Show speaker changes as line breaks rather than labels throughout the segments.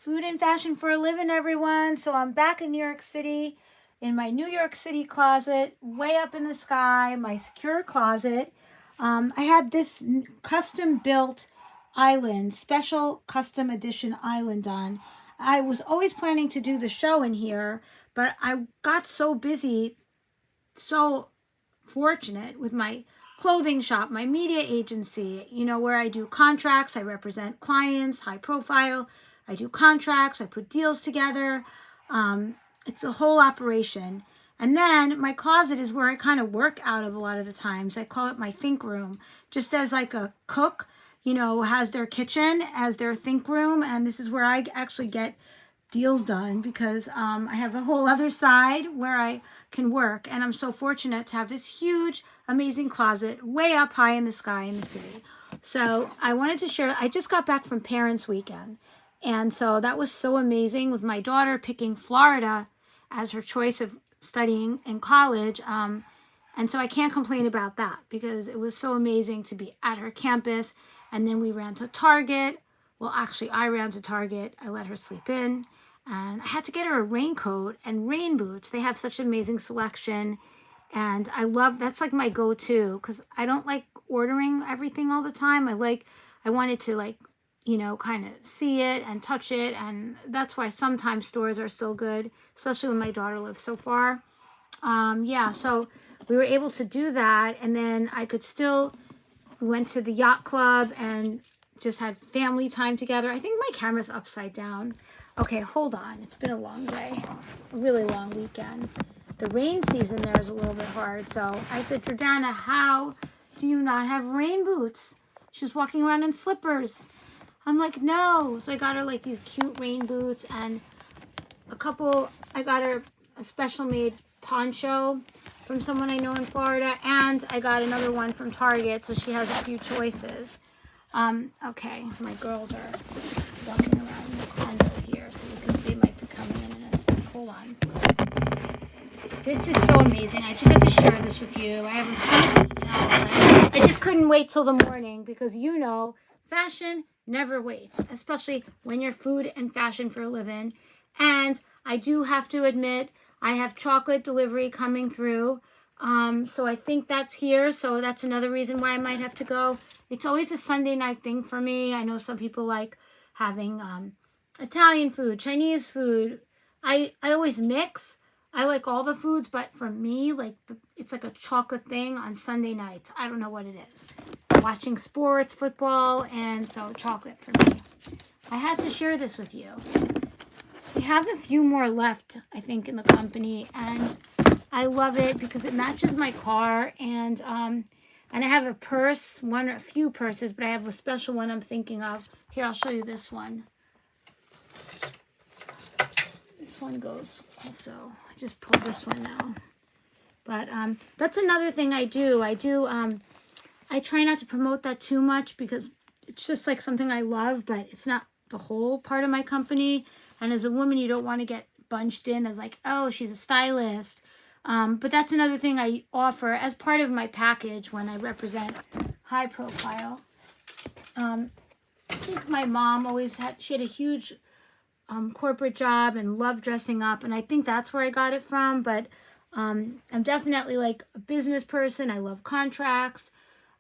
Food and fashion for a living, everyone. So I'm back in New York City in my New York City closet, way up in the sky, my secure closet. I had this custom built island, special custom edition island on. I was always planning to do the show in here, but I got so busy, so fortunate with my clothing shop, my media agency, where I do contracts, I represent clients, high profile, I do contracts, I put deals together. It's a whole operation. And then my closet is where I kind of work out of a lot of the times. I call it my think room, just as like a cook, has their kitchen as their think room. And this is where I actually get deals done because I have a whole other side where I can work. And I'm so fortunate to have this huge, amazing closet way up high in the sky in the city. So I wanted to share, I just got back from Parents Weekend. And so that was so amazing with my daughter picking Florida as her choice of studying in college. And so I can't complain about that because it was so amazing to be at her campus. And then we ran to Target. Well, actually, I ran to Target. I let her sleep in. And I had to get her a raincoat and rain boots. They have such an amazing selection. And I love, that's like my go-to because I don't like ordering everything all the time. I wanted to kind of see it and touch it. And that's why sometimes stores are still good, especially when my daughter lives so far. So we were able to do that. And then we went to the yacht club and just had family time together. I think my camera's upside down. Okay, hold on. It's been a long day, a really long weekend. The rain season there is a little bit hard. So I said, Jordana, how do you not have rain boots? She's walking around in slippers. I'm like, no. So I got her like these cute rain boots and I got her a special made poncho from someone I know in Florida. And I got another one from Target. So she has a few choices. Okay, my girls are walking around in the condo here. So they might be coming in a sec. Hold on. This is so amazing. I just had to share this with you. I have a ton of emails. I just couldn't wait till the morning because fashion never waits, especially when you're food and fashion for a living. And I do have to admit, I have chocolate delivery coming through. So I think that's here. So that's another reason why I might have to go. It's always a Sunday night thing for me. I know some people like having Italian food, Chinese food. I always mix. I like all the foods, but for me, it's like a chocolate thing on Sunday nights. I don't know what it is. Watching sports, football, and so chocolate for me. I had to share this with you. We have a few more left, I think, in the company, and I love it because it matches my car, and I have a purse, a few purses, but I have a special one I'm thinking of. Here, I'll show you this one. This one goes also. I just pulled this one now. But that's another thing I do. I try not to promote that too much because it's just like something I love, but it's not the whole part of my company. And as a woman, you don't want to get bunched in as like, oh, she's a stylist. But that's another thing I offer as part of my package when I represent high profile. I think my mom she had a huge corporate job and loved dressing up. And I think that's where I got it from. But I'm definitely like a business person. I love contracts.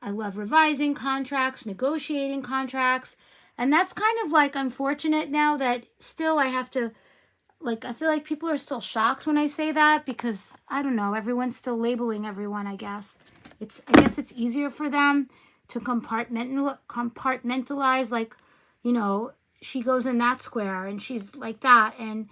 I love revising contracts, negotiating contracts. And that's kind of like unfortunate now that still I have to, I feel like people are still shocked when I say that because, I don't know, everyone's still labeling everyone, I guess. I guess it's easier for them to compartmentalize, she goes in that square and she's like that. And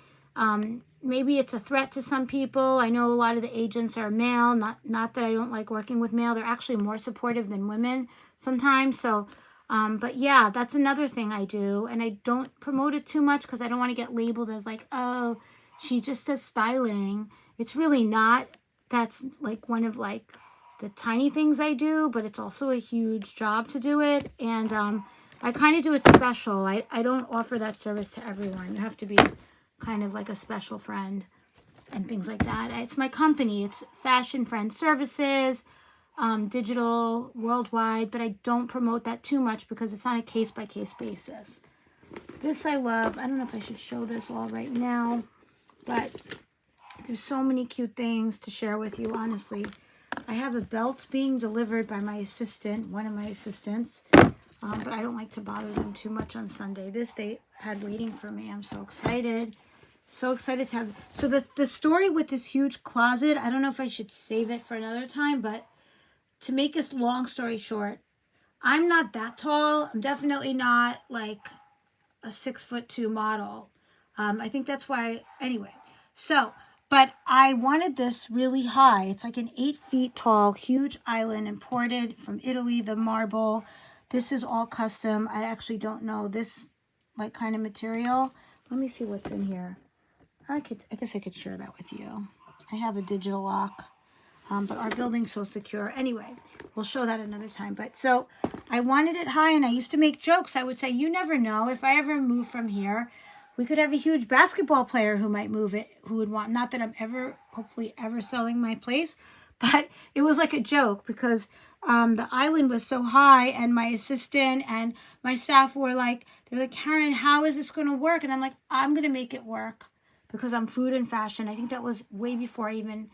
maybe it's a threat to some people. I know a lot of the agents are male. Not that I don't like working with male. They're actually more supportive than women sometimes. So, but yeah, that's another thing I do. And I don't promote it too much because I don't want to get labeled as like, oh, she just does styling. It's really not. That's like one of the tiny things I do, but it's also a huge job to do it. And I kind of do it special. I don't offer that service to everyone. You have to be kind of like a special friend and things like that. It's my company. It's Fashion Friend Services, digital, worldwide, but I don't promote that too much because it's on a case-by-case basis. This I love. I don't know if I should show this all right now, but there's so many cute things to share with you, honestly. I have a belt being delivered by my assistant, one of my assistants, but I don't like to bother them too much on Sunday. This they had waiting for me. I'm so excited. So excited to have. So the story with this huge closet, I don't know if I should save it for another time, but to make this long story short, I'm not that tall. I'm definitely not like a 6'2" model. I think that's why, anyway. So, but I wanted this really high. It's like an 8 feet tall, huge island imported from Italy, the marble. This is all custom. I actually don't know this like kind of material. Let me see what's in here. I guess I could share that with you. I have a digital lock. But our building's so secure. Anyway, we'll show that another time. But so I wanted it high, and I used to make jokes. I would say, you never know. If I ever move from here, we could have a huge basketball player who might move it, who would want, not that I'm ever, hopefully ever selling my place, but it was like a joke because the island was so high, and my assistant and my staff were like, they're like, Karen, how is this going to work? And I'm like, I'm going to make it work because I'm food and fashion. I think that was way before I even...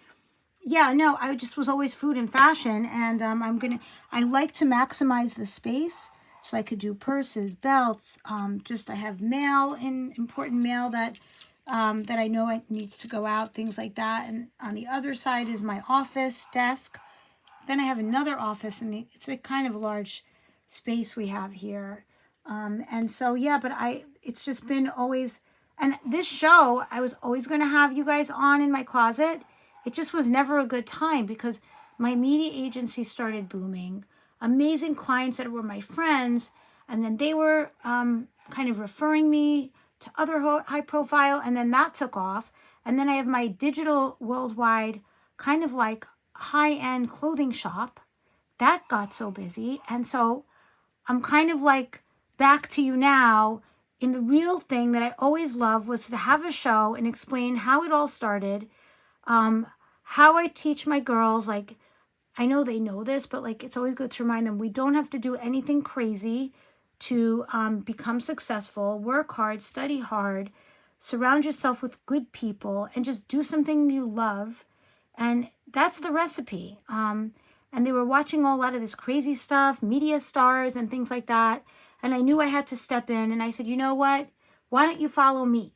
Yeah, no, I just was always food and fashion, and I like to maximize the space, so I could do purses, belts, I have mail, important mail that I know it needs to go out, things like that. And on the other side is my office desk. Then I have another office, it's a kind of large space we have here. And so, yeah, but it's just been always, and this show, I was always going to have you guys on in my closet. It just was never a good time because my media agency started booming. Amazing clients that were my friends. And then they were kind of referring me to other high profile. And then that took off. And then I have my digital worldwide kind of like high-end clothing shop. That got so busy. And so I'm kind of like back to you now. In the real thing that I always loved was to have a show and explain how it all started. How I teach my girls, like, I know they know this, but like, it's always good to remind them, we don't have to do anything crazy to become successful. Work hard, study hard, surround yourself with good people, and just do something you love. And that's the recipe. And they were watching a lot of this crazy stuff, media stars and things like that. And I knew I had to step in, and I said, you know what? Why don't you follow me?